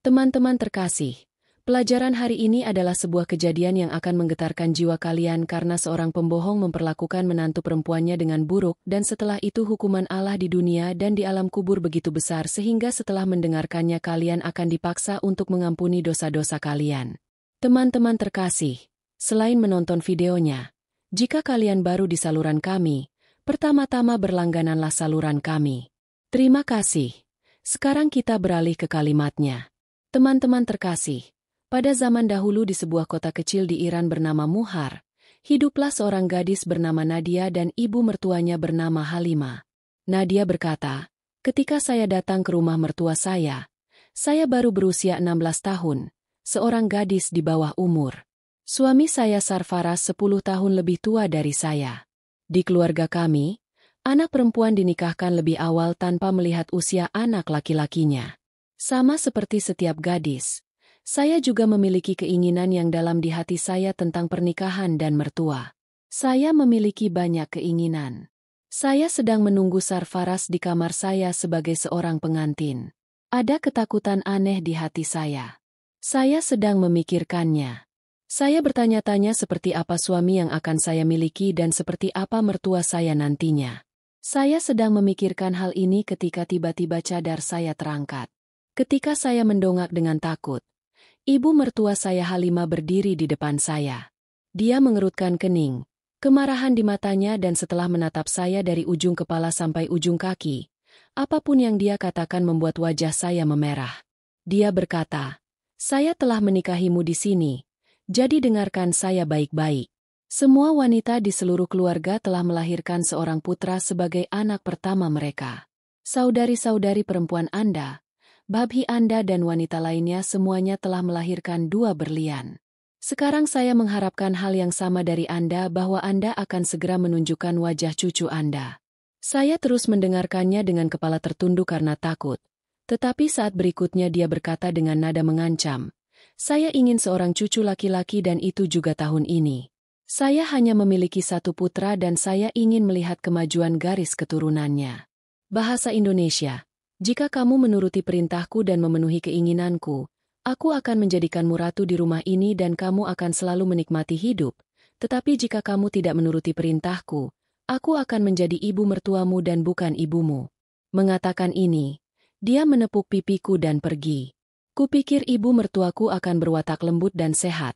Teman-teman terkasih, pelajaran hari ini adalah sebuah kejadian yang akan menggetarkan jiwa kalian karena seorang pembohong memperlakukan menantu perempuannya dengan buruk dan setelah itu hukuman Allah di dunia dan di alam kubur begitu besar sehingga setelah mendengarkannya kalian akan dipaksa untuk mengampuni dosa-dosa kalian. Teman-teman terkasih, selain menonton videonya, jika kalian baru di saluran kami, pertama-tama berlanggananlah saluran kami. Terima kasih. Sekarang kita beralih ke kalimatnya. Teman-teman terkasih, pada zaman dahulu di sebuah kota kecil di Iran bernama Muhar, hiduplah seorang gadis bernama Nadia dan ibu mertuanya bernama Halimah. Nadia berkata, ketika saya datang ke rumah mertua saya baru berusia 16 tahun, seorang gadis di bawah umur. Suami saya Sarfaraz 10 tahun lebih tua dari saya. Di keluarga kami, anak perempuan dinikahkan lebih awal tanpa melihat usia anak laki-lakinya. Sama seperti setiap gadis, saya juga memiliki keinginan yang dalam di hati saya tentang pernikahan dan mertua. Saya memiliki banyak keinginan. Saya sedang menunggu Sarfaraz di kamar saya sebagai seorang pengantin. Ada ketakutan aneh di hati saya. Saya sedang memikirkannya. Saya bertanya-tanya seperti apa suami yang akan saya miliki dan seperti apa mertua saya nantinya. Saya sedang memikirkan hal ini ketika tiba-tiba cadar saya terangkat. Ketika saya mendongak dengan takut, ibu mertua saya Halimah berdiri di depan saya. Dia mengerutkan kening, kemarahan di matanya dan setelah menatap saya dari ujung kepala sampai ujung kaki, apapun yang dia katakan membuat wajah saya memerah. Dia berkata, saya telah menikahimu di sini, jadi dengarkan saya baik-baik. Semua wanita di seluruh keluarga telah melahirkan seorang putra sebagai anak pertama mereka. Saudari-saudari perempuan Anda, Babhi Anda dan wanita lainnya semuanya telah melahirkan 2 berlian. Sekarang saya mengharapkan hal yang sama dari Anda bahwa Anda akan segera menunjukkan wajah cucu Anda. Saya terus mendengarkannya dengan kepala tertunduk karena takut. Tetapi saat berikutnya dia berkata dengan nada mengancam, saya ingin seorang cucu laki-laki dan itu juga tahun ini. Saya hanya memiliki 1 putra dan saya ingin melihat kemajuan garis keturunannya. Bahasa Indonesia. Jika kamu menuruti perintahku dan memenuhi keinginanku, aku akan menjadikanmu ratu di rumah ini dan kamu akan selalu menikmati hidup. Tetapi jika kamu tidak menuruti perintahku, aku akan menjadi ibu mertuamu dan bukan ibumu. Mengatakan ini, dia menepuk pipiku dan pergi. Kupikir ibu mertuaku akan berwatak lembut dan sehat.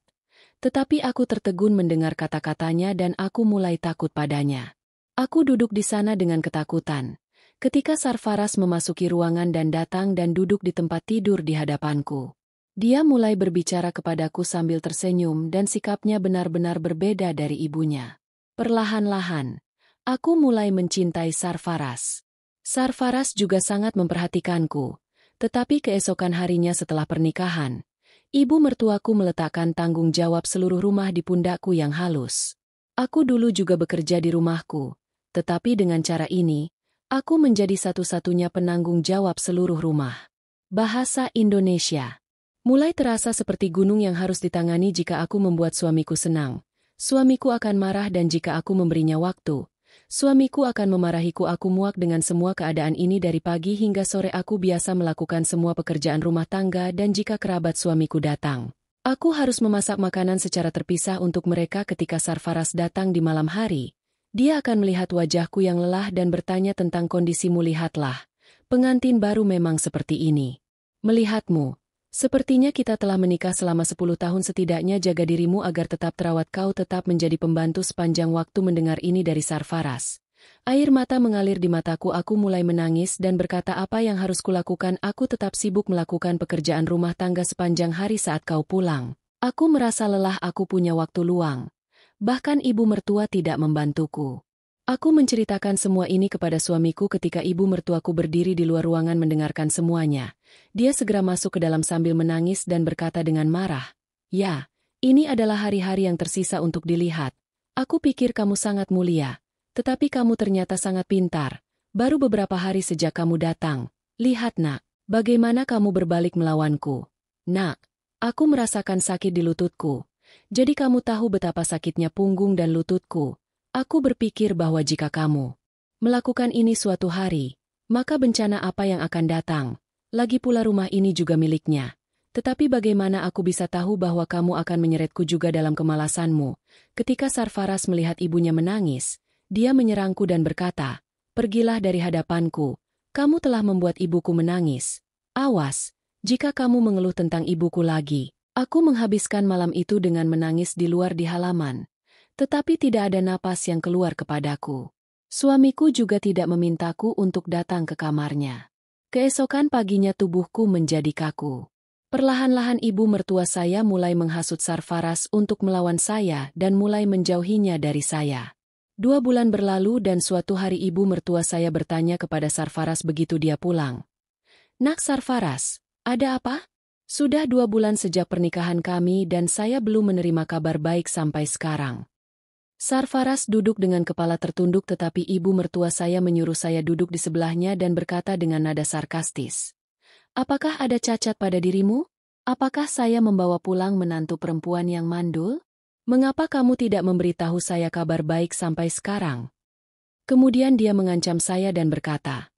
Tetapi aku tertegun mendengar kata-katanya dan aku mulai takut padanya. Aku duduk di sana dengan ketakutan. Ketika Sarfaraz memasuki ruangan dan datang dan duduk di tempat tidur di hadapanku. Dia mulai berbicara kepadaku sambil tersenyum dan sikapnya benar-benar berbeda dari ibunya. Perlahan-lahan, aku mulai mencintai Sarfaraz. Sarfaraz juga sangat memperhatikanku, tetapi keesokan harinya setelah pernikahan, ibu mertuaku meletakkan tanggung jawab seluruh rumah di pundakku yang halus. Aku dulu juga bekerja di rumahku, tetapi dengan cara ini, aku menjadi satu-satunya penanggung jawab seluruh rumah. Bahasa Indonesia. Mulai terasa seperti gunung yang harus ditangani jika aku membuat suamiku senang. Suamiku akan marah dan jika aku memberinya waktu, suamiku akan memarahiku. Aku muak dengan semua keadaan ini dari pagi hingga sore. Aku biasa melakukan semua pekerjaan rumah tangga dan jika kerabat suamiku datang, aku harus memasak makanan secara terpisah untuk mereka. Ketika Sarfaraz datang di malam hari, dia akan melihat wajahku yang lelah dan bertanya tentang kondisimu. Lihatlah, pengantin baru memang seperti ini. Melihatmu, sepertinya kita telah menikah selama 10 tahun. Setidaknya jaga dirimu agar tetap terawat. Kau tetap menjadi pembantu sepanjang waktu. Mendengar ini dari Sarfaraz, air mata mengalir di mataku. Aku mulai menangis dan berkata, apa yang harus kulakukan? Aku tetap sibuk melakukan pekerjaan rumah tangga sepanjang hari. Saat kau pulang, aku merasa lelah. Aku punya waktu luang. Bahkan ibu mertua tidak membantuku. Aku menceritakan semua ini kepada suamiku ketika ibu mertuaku berdiri di luar ruangan mendengarkan semuanya. Dia segera masuk ke dalam sambil menangis dan berkata dengan marah, ya, ini adalah hari-hari yang tersisa untuk dilihat. Aku pikir kamu sangat mulia, tetapi kamu ternyata sangat pintar. Baru beberapa hari sejak kamu datang. Lihat nak, bagaimana kamu berbalik melawanku. Nak, aku merasakan sakit di lututku. Jadi kamu tahu betapa sakitnya punggung dan lututku. Aku berpikir bahwa jika kamu melakukan ini suatu hari, maka bencana apa yang akan datang? Lagi pula rumah ini juga miliknya. Tetapi bagaimana aku bisa tahu bahwa kamu akan menyeretku juga dalam kemalasanmu? Ketika Sarfaraz melihat ibunya menangis, dia menyerangku dan berkata, "Pergilah dari hadapanku, kamu telah membuat ibuku menangis. Awas, jika kamu mengeluh tentang ibuku lagi." Aku menghabiskan malam itu dengan menangis di luar di halaman. Tetapi tidak ada napas yang keluar kepadaku. Suamiku juga tidak memintaku untuk datang ke kamarnya. Keesokan paginya tubuhku menjadi kaku. Perlahan-lahan ibu mertua saya mulai menghasut Sarfaraz untuk melawan saya dan mulai menjauhinya dari saya. 2 bulan berlalu dan suatu hari ibu mertua saya bertanya kepada Sarfaraz begitu dia pulang. "Nak Sarfaraz, ada apa? Sudah 2 bulan sejak pernikahan kami dan saya belum menerima kabar baik sampai sekarang." Sarfaraz duduk dengan kepala tertunduk tetapi ibu mertua saya menyuruh saya duduk di sebelahnya dan berkata dengan nada sarkastis, "Apakah ada cacat pada dirimu? Apakah saya membawa pulang menantu perempuan yang mandul? Mengapa kamu tidak memberitahu saya kabar baik sampai sekarang?" Kemudian dia mengancam saya dan berkata,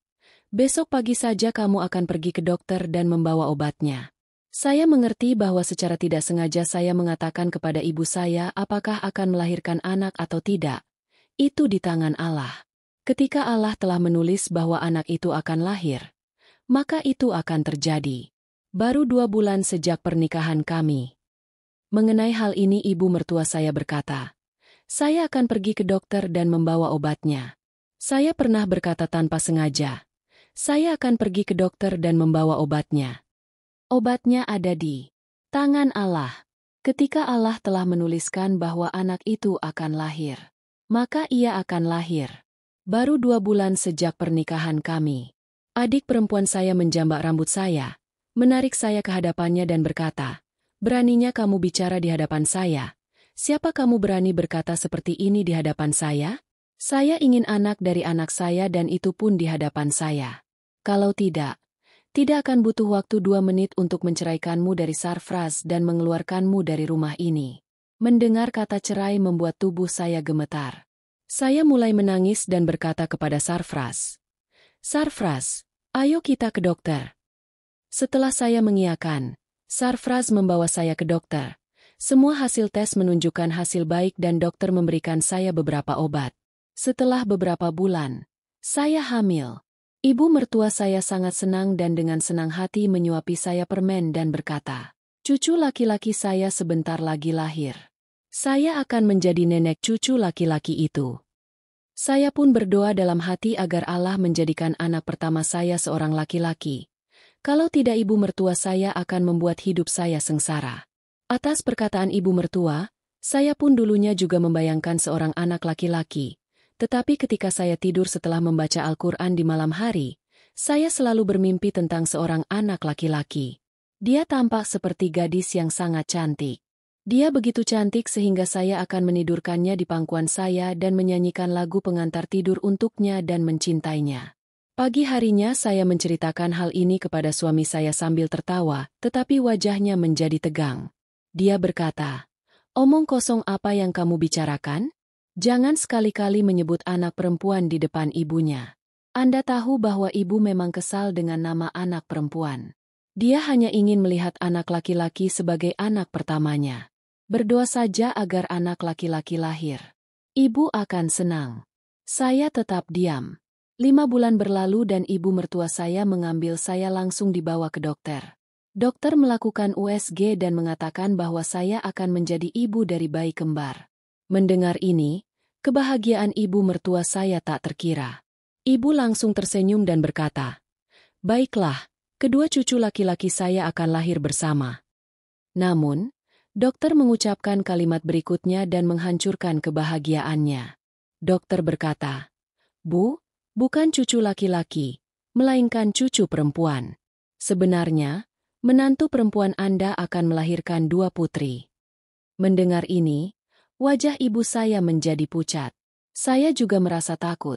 "Besok pagi saja kamu akan pergi ke dokter dan membawa obatnya." Saya mengerti bahwa secara tidak sengaja saya mengatakan kepada ibu saya apakah akan melahirkan anak atau tidak. Itu di tangan Allah. Ketika Allah telah menulis bahwa anak itu akan lahir, maka itu akan terjadi. Baru 2 bulan sejak pernikahan kami. Mengenai hal ini ibu mertua saya berkata, "Saya akan pergi ke dokter dan membawa obatnya." Saya pernah berkata tanpa sengaja, "Saya akan pergi ke dokter dan membawa obatnya." Obatnya ada di tangan Allah. Ketika Allah telah menuliskan bahwa anak itu akan lahir, maka ia akan lahir. Baru 2 bulan sejak pernikahan kami. Adik perempuan saya menjambak rambut saya, menarik saya ke hadapannya dan berkata, "Beraninya kamu bicara di hadapan saya? Siapa kamu berani berkata seperti ini di hadapan saya? Saya ingin anak dari anak saya dan itu pun di hadapan saya. Kalau tidak akan butuh waktu 2 menit untuk menceraikanmu dari Sarfaraz dan mengeluarkanmu dari rumah ini." Mendengar kata cerai membuat tubuh saya gemetar. Saya mulai menangis dan berkata kepada Sarfaraz, "Sarfaraz, ayo kita ke dokter." Setelah saya mengiyakan, Sarfaraz membawa saya ke dokter. Semua hasil tes menunjukkan hasil baik dan dokter memberikan saya beberapa obat. Setelah beberapa bulan, saya hamil. Ibu mertua saya sangat senang dan dengan senang hati menyuapi saya permen dan berkata, "Cucu laki-laki saya sebentar lagi lahir. Saya akan menjadi nenek cucu laki-laki itu." Saya pun berdoa dalam hati agar Allah menjadikan anak pertama saya seorang laki-laki. Kalau tidak ibu mertua saya akan membuat hidup saya sengsara. Atas perkataan ibu mertua, saya pun dulunya juga membayangkan seorang anak laki-laki. Tetapi ketika saya tidur setelah membaca Al-Quran di malam hari, saya selalu bermimpi tentang seorang anak laki-laki. Dia tampak seperti gadis yang sangat cantik. Dia begitu cantik sehingga saya akan menidurkannya di pangkuan saya dan menyanyikan lagu pengantar tidur untuknya dan mencintainya. Pagi harinya saya menceritakan hal ini kepada suami saya sambil tertawa, tetapi wajahnya menjadi tegang. Dia berkata, "Omong kosong apa yang kamu bicarakan? Jangan sekali-kali menyebut anak perempuan di depan ibunya. Anda tahu bahwa ibu memang kesal dengan nama anak perempuan. Dia hanya ingin melihat anak laki-laki sebagai anak pertamanya. Berdoa saja agar anak laki-laki lahir. Ibu akan senang." Saya tetap diam. 5 bulan berlalu dan ibu mertua saya mengambil saya langsung dibawa ke dokter. Dokter melakukan USG dan mengatakan bahwa saya akan menjadi ibu dari bayi kembar. Mendengar ini, kebahagiaan ibu mertua saya tak terkira. Ibu langsung tersenyum dan berkata, "Baiklah, kedua cucu laki-laki saya akan lahir bersama." Namun, dokter mengucapkan kalimat berikutnya dan menghancurkan kebahagiaannya. Dokter berkata, "Bu, bukan cucu laki-laki, melainkan cucu perempuan. Sebenarnya, menantu perempuan Anda akan melahirkan 2 putri." Mendengar ini, wajah ibu saya menjadi pucat. Saya juga merasa takut.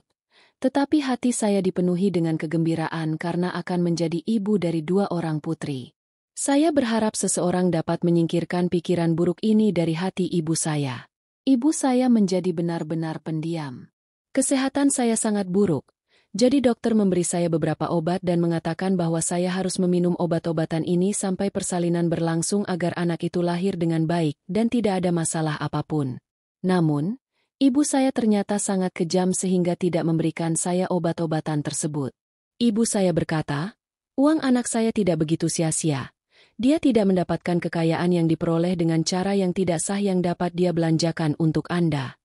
Tetapi hati saya dipenuhi dengan kegembiraan karena akan menjadi ibu dari 2 orang putri. Saya berharap seseorang dapat menyingkirkan pikiran buruk ini dari hati ibu saya. Ibu saya menjadi benar-benar pendiam. Kesehatan saya sangat buruk. Jadi dokter memberi saya beberapa obat dan mengatakan bahwa saya harus meminum obat-obatan ini sampai persalinan berlangsung agar anak itu lahir dengan baik dan tidak ada masalah apapun. Namun, ibu saya ternyata sangat kejam sehingga tidak memberikan saya obat-obatan tersebut. Ibu saya berkata, "Uang anak saya tidak begitu sia-sia. Dia tidak mendapatkan kekayaan yang diperoleh dengan cara yang tidak sah yang dapat dia belanjakan untuk Anda."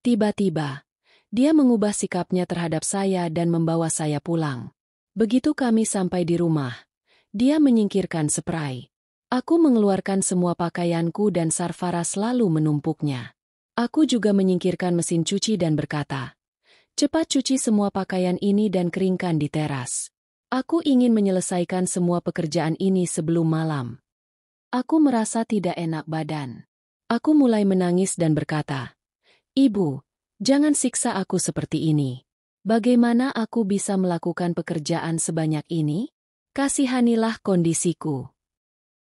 Tiba-tiba, dia mengubah sikapnya terhadap saya dan membawa saya pulang. Begitu kami sampai di rumah, dia menyingkirkan spray. Aku mengeluarkan semua pakaianku dan Sarfaraz lalu menumpuknya. Aku juga menyingkirkan mesin cuci dan berkata, "Cepat cuci semua pakaian ini dan keringkan di teras. Aku ingin menyelesaikan semua pekerjaan ini sebelum malam." Aku merasa tidak enak badan. Aku mulai menangis dan berkata, "Ibu, jangan siksa aku seperti ini. Bagaimana aku bisa melakukan pekerjaan sebanyak ini? Kasihanilah kondisiku."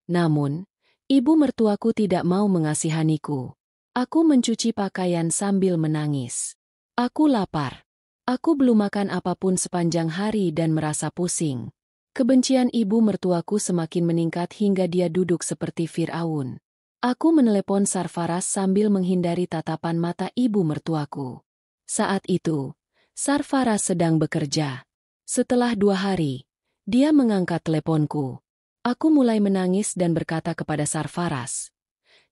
Namun, ibu mertuaku tidak mau mengasihaniku. Aku mencuci pakaian sambil menangis. Aku lapar. Aku belum makan apapun sepanjang hari dan merasa pusing. Kebencian ibu mertuaku semakin meningkat hingga dia duduk seperti Firaun. Aku menelepon Sarfaraz sambil menghindari tatapan mata ibu mertuaku. Saat itu, Sarfaraz sedang bekerja. Setelah 2 hari, dia mengangkat teleponku. Aku mulai menangis dan berkata kepada Sarfaraz,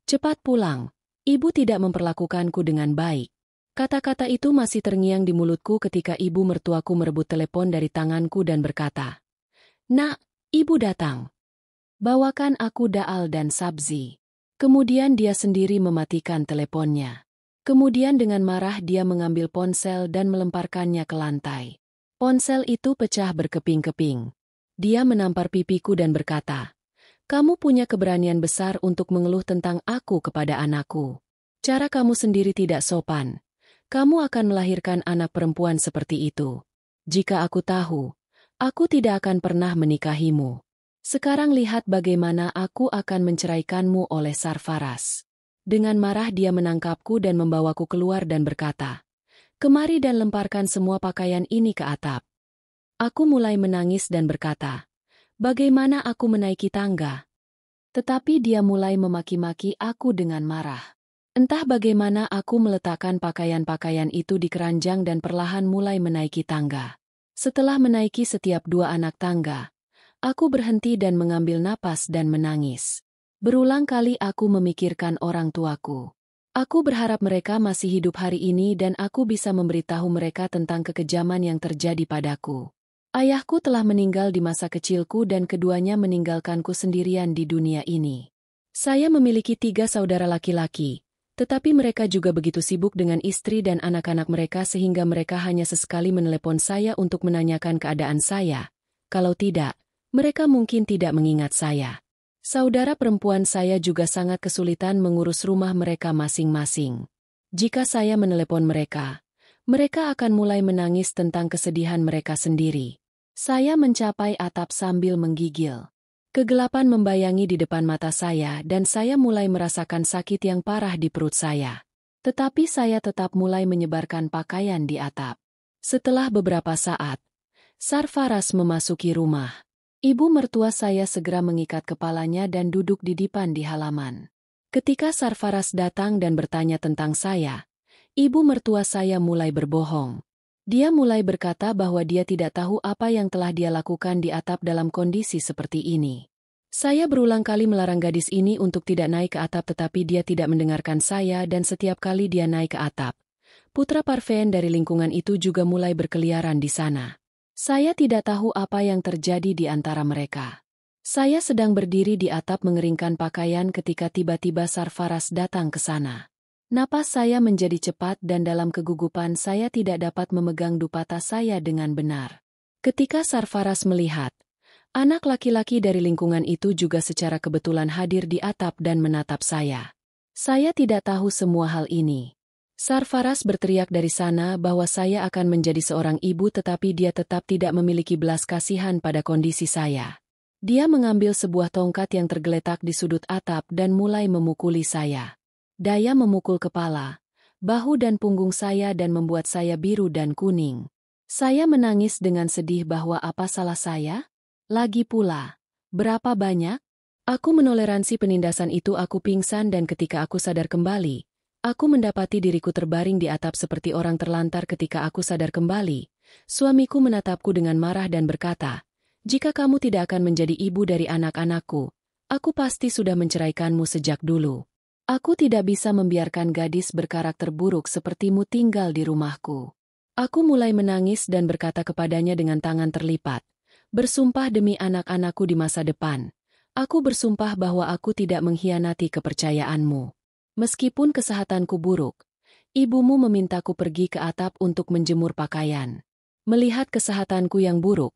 "Cepat pulang, ibu tidak memperlakukanku dengan baik." Kata-kata itu masih terngiang di mulutku ketika ibu mertuaku merebut telepon dari tanganku dan berkata, "Nak, ibu datang. Bawakan aku daal dan sabzi." Kemudian dia sendiri mematikan teleponnya. Kemudian dengan marah dia mengambil ponsel dan melemparkannya ke lantai. Ponsel itu pecah berkeping-keping. Dia menampar pipiku dan berkata, "Kamu punya keberanian besar untuk mengeluh tentang aku kepada anakku. Cara kamu sendiri tidak sopan. Kamu akan melahirkan anak perempuan seperti itu. Jika aku tahu, aku tidak akan pernah menikahimu. Sekarang lihat bagaimana aku akan menceraikanmu oleh Sarfaraz." Dengan marah dia menangkapku dan membawaku keluar dan berkata, "Kemari dan lemparkan semua pakaian ini ke atap." Aku mulai menangis dan berkata, "Bagaimana aku menaiki tangga?" Tetapi dia mulai memaki-maki aku dengan marah. Entah bagaimana aku meletakkan pakaian-pakaian itu di keranjang dan perlahan mulai menaiki tangga. Setelah menaiki setiap 2 anak tangga, aku berhenti dan mengambil napas dan menangis. Berulang kali aku memikirkan orang tuaku. Aku berharap mereka masih hidup hari ini dan aku bisa memberitahu mereka tentang kekejaman yang terjadi padaku. Ayahku telah meninggal di masa kecilku dan keduanya meninggalkanku sendirian di dunia ini. Saya memiliki 3 saudara laki-laki, tetapi mereka juga begitu sibuk dengan istri dan anak-anak mereka sehingga mereka hanya sesekali menelepon saya untuk menanyakan keadaan saya. Kalau tidak, mereka mungkin tidak mengingat saya. Saudara perempuan saya juga sangat kesulitan mengurus rumah mereka masing-masing. Jika saya menelepon mereka, mereka akan mulai menangis tentang kesedihan mereka sendiri. Saya mencapai atap sambil menggigil. Kegelapan membayangi di depan mata saya dan saya mulai merasakan sakit yang parah di perut saya. Tetapi saya tetap mulai menyebarkan pakaian di atap. Setelah beberapa saat, Sarfaraz memasuki rumah. Ibu mertua saya segera mengikat kepalanya dan duduk di dipan di halaman. Ketika Sarfaraz datang dan bertanya tentang saya, ibu mertua saya mulai berbohong. Dia mulai berkata bahwa dia tidak tahu apa yang telah dia lakukan di atap dalam kondisi seperti ini. Saya berulang kali melarang gadis ini untuk tidak naik ke atap tetapi dia tidak mendengarkan saya dan setiap kali dia naik ke atap, putra Parveen dari lingkungan itu juga mulai berkeliaran di sana. Saya tidak tahu apa yang terjadi di antara mereka. Saya sedang berdiri di atap mengeringkan pakaian ketika tiba-tiba Sarfaraz datang ke sana. Napas saya menjadi cepat dan dalam kegugupan saya tidak dapat memegang dupata saya dengan benar. Ketika Sarfaraz melihat, anak laki-laki dari lingkungan itu juga secara kebetulan hadir di atap dan menatap saya. Saya tidak tahu semua hal ini. Sarfaraz berteriak dari sana bahwa saya akan menjadi seorang ibu tetapi dia tetap tidak memiliki belas kasihan pada kondisi saya. Dia mengambil sebuah tongkat yang tergeletak di sudut atap dan mulai memukuli saya. Daya memukul kepala, bahu dan punggung saya dan membuat saya biru dan kuning. Saya menangis dengan sedih bahwa apa salah saya? Lagi pula, berapa banyak? Aku menoleransi penindasan itu. Aku pingsan dan ketika aku sadar kembali, aku mendapati diriku terbaring di atap seperti orang terlantar. Ketika aku sadar kembali, suamiku menatapku dengan marah dan berkata, "Jika kamu tidak akan menjadi ibu dari anak-anakku, aku pasti sudah menceraikanmu sejak dulu. Aku tidak bisa membiarkan gadis berkarakter buruk sepertimu tinggal di rumahku." Aku mulai menangis dan berkata kepadanya dengan tangan terlipat, "Bersumpah demi anak-anakku di masa depan. Aku bersumpah bahwa aku tidak mengkhianati kepercayaanmu. Meskipun kesehatanku buruk, ibumu memintaku pergi ke atap untuk menjemur pakaian." Melihat kesehatanku yang buruk,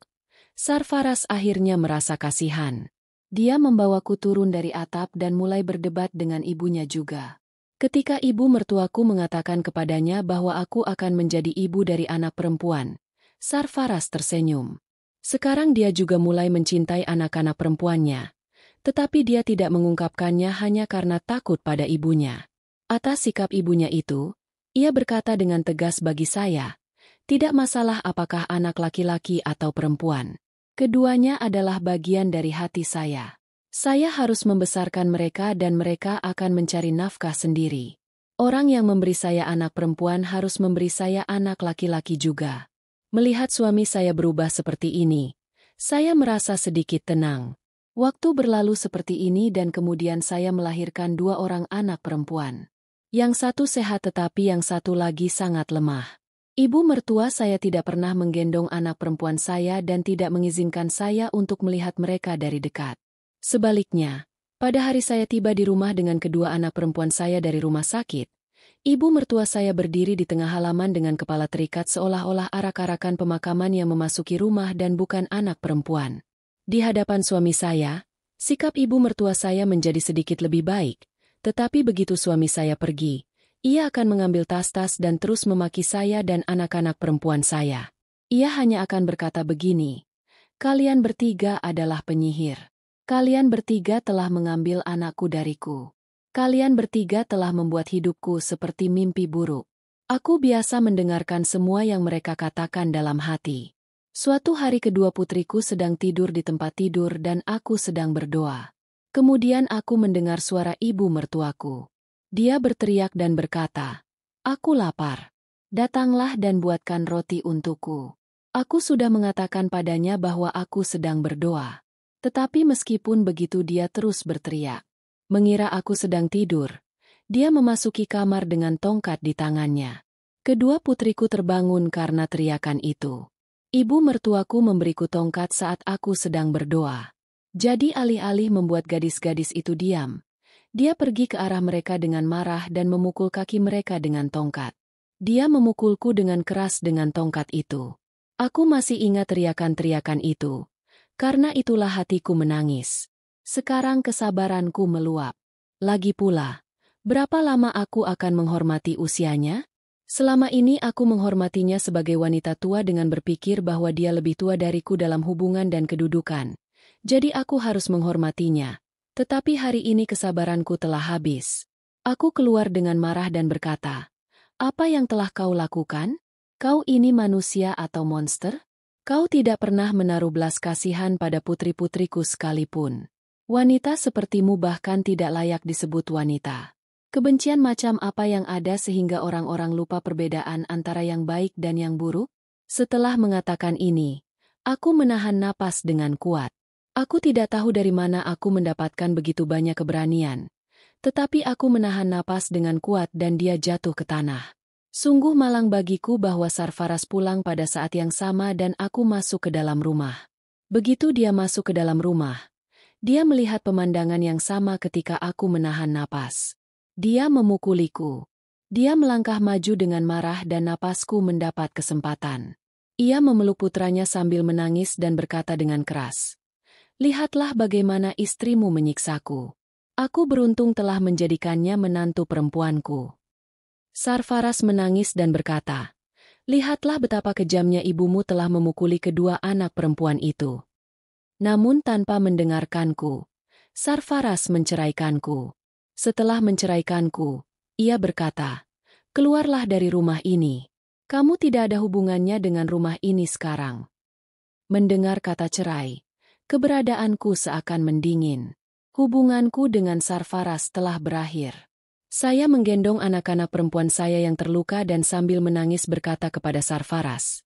Sarfaraz akhirnya merasa kasihan. Dia membawaku turun dari atap dan mulai berdebat dengan ibunya juga. Ketika ibu mertuaku mengatakan kepadanya bahwa aku akan menjadi ibu dari anak perempuan, Sarfaraz tersenyum. Sekarang dia juga mulai mencintai anak-anak perempuannya. Tetapi dia tidak mengungkapkannya hanya karena takut pada ibunya. Atas sikap ibunya itu, ia berkata dengan tegas, "Bagi saya, tidak masalah apakah anak laki-laki atau perempuan. Keduanya adalah bagian dari hati saya. Saya harus membesarkan mereka dan mereka akan mencari nafkah sendiri. Orang yang memberi saya anak perempuan harus memberi saya anak laki-laki juga." Melihat suami saya berubah seperti ini, saya merasa sedikit tenang. Waktu berlalu seperti ini dan kemudian saya melahirkan 2 orang anak perempuan. Yang satu sehat tetapi yang satu lagi sangat lemah. Ibu mertua saya tidak pernah menggendong anak perempuan saya dan tidak mengizinkan saya untuk melihat mereka dari dekat. Sebaliknya, pada hari saya tiba di rumah dengan kedua anak perempuan saya dari rumah sakit, ibu mertua saya berdiri di tengah halaman dengan kepala terikat seolah-olah arak-arakan pemakaman yang memasuki rumah dan bukan anak perempuan. Di hadapan suami saya, sikap ibu mertua saya menjadi sedikit lebih baik, tetapi begitu suami saya pergi, ia akan mengambil tas-tas dan terus memaki saya dan anak-anak perempuan saya. Ia hanya akan berkata begini, "Kalian bertiga adalah penyihir. Kalian bertiga telah mengambil anakku dariku. Kalian bertiga telah membuat hidupku seperti mimpi buruk." Aku biasa mendengarkan semua yang mereka katakan dalam hati. Suatu hari kedua putriku sedang tidur di tempat tidur dan aku sedang berdoa. Kemudian aku mendengar suara ibu mertuaku. Dia berteriak dan berkata, "Aku lapar. Datanglah dan buatkan roti untukku." Aku sudah mengatakan padanya bahwa aku sedang berdoa. Tetapi meskipun begitu dia terus berteriak. Mengira aku sedang tidur, dia memasuki kamar dengan tongkat di tangannya. Kedua putriku terbangun karena teriakan itu. Ibu mertuaku memberiku tongkat saat aku sedang berdoa. Jadi alih-alih membuat gadis-gadis itu diam, dia pergi ke arah mereka dengan marah dan memukul kaki mereka dengan tongkat. Dia memukulku dengan keras dengan tongkat itu. Aku masih ingat teriakan-teriakan itu. Karena itulah hatiku menangis. Sekarang kesabaranku meluap. Lagi pula, berapa lama aku akan menghormati usianya? Selama ini aku menghormatinya sebagai wanita tua dengan berpikir bahwa dia lebih tua dariku dalam hubungan dan kedudukan. Jadi aku harus menghormatinya. Tetapi hari ini kesabaranku telah habis. Aku keluar dengan marah dan berkata, "Apa yang telah kau lakukan? Kau ini manusia atau monster? Kau tidak pernah menaruh belas kasihan pada putri-putriku sekalipun. Wanita sepertimu bahkan tidak layak disebut wanita. Kebencian macam apa yang ada sehingga orang-orang lupa perbedaan antara yang baik dan yang buruk?" Setelah mengatakan ini, aku menahan napas dengan kuat. Aku tidak tahu dari mana aku mendapatkan begitu banyak keberanian. Tetapi aku menahan napas dengan kuat dan dia jatuh ke tanah. Sungguh malang bagiku bahwa Sarfaraz pulang pada saat yang sama dan aku masuk ke dalam rumah. Begitu dia masuk ke dalam rumah, dia melihat pemandangan yang sama ketika aku menahan napas. Dia memukuliku. Dia melangkah maju dengan marah dan napasku mendapat kesempatan. Ia memeluk putranya sambil menangis dan berkata dengan keras, "Lihatlah bagaimana istrimu menyiksaku. Aku beruntung telah menjadikannya menantu perempuanku." Sarfaraz menangis dan berkata, "Lihatlah betapa kejamnya ibumu telah memukuli kedua anak perempuan itu." Namun tanpa mendengarkanku, Sarfaraz menceraikanku. Setelah menceraikanku, ia berkata, "Keluarlah dari rumah ini. Kamu tidak ada hubungannya dengan rumah ini sekarang. Mendengar kata cerai, keberadaanku seakan mendingin. Hubunganku dengan Sarfaraz telah berakhir. Saya menggendong anak-anak perempuan saya yang terluka dan sambil menangis berkata kepada Sarfaraz,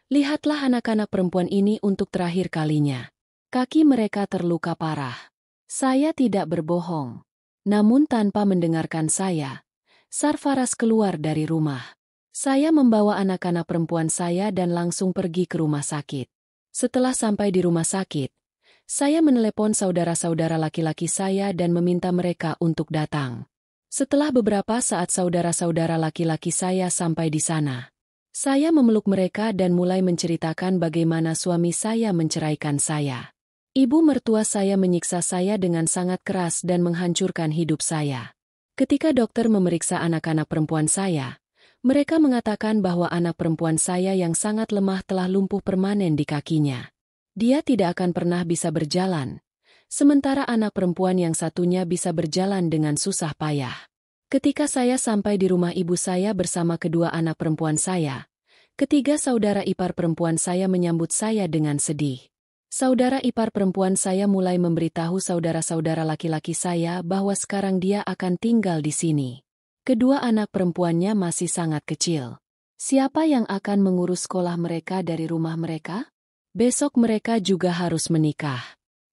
"Lihatlah anak-anak perempuan ini untuk terakhir kalinya. Kaki mereka terluka parah." Saya tidak berbohong. Namun tanpa mendengarkan saya, Sarfaraz keluar dari rumah. Saya membawa anak-anak perempuan saya dan langsung pergi ke rumah sakit. Setelah sampai di rumah sakit, saya menelepon saudara-saudara laki-laki saya dan meminta mereka untuk datang. Setelah beberapa saat saudara-saudara laki-laki saya sampai di sana, saya memeluk mereka dan mulai menceritakan bagaimana suami saya menceraikan saya. Ibu mertua saya menyiksa saya dengan sangat keras dan menghancurkan hidup saya. Ketika dokter memeriksa anak-anak perempuan saya, mereka mengatakan bahwa anak perempuan saya yang sangat lemah telah lumpuh permanen di kakinya. Dia tidak akan pernah bisa berjalan, sementara anak perempuan yang satunya bisa berjalan dengan susah payah. Ketika saya sampai di rumah ibu saya bersama kedua anak perempuan saya, ketiga saudara ipar perempuan saya menyambut saya dengan sedih. Saudara ipar perempuan saya mulai memberitahu saudara-saudara laki-laki saya bahwa sekarang dia akan tinggal di sini. Kedua anak perempuannya masih sangat kecil. Siapa yang akan mengurus sekolah mereka dari rumah mereka? Besok mereka juga harus menikah.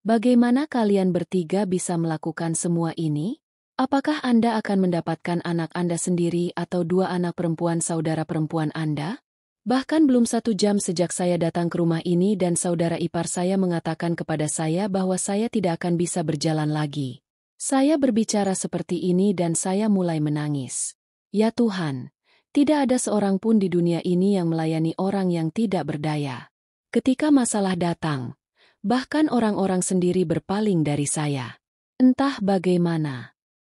Bagaimana kalian bertiga bisa melakukan semua ini? Apakah Anda akan mendapatkan anak Anda sendiri atau dua anak perempuan saudara perempuan Anda? Bahkan belum 1 jam sejak saya datang ke rumah ini dan saudara ipar saya mengatakan kepada saya bahwa saya tidak akan bisa berjalan lagi. Saya berbicara seperti ini dan saya mulai menangis. Ya Tuhan, tidak ada seorang pun di dunia ini yang melayani orang yang tidak berdaya. Ketika masalah datang, bahkan orang-orang sendiri berpaling dari saya. Entah bagaimana.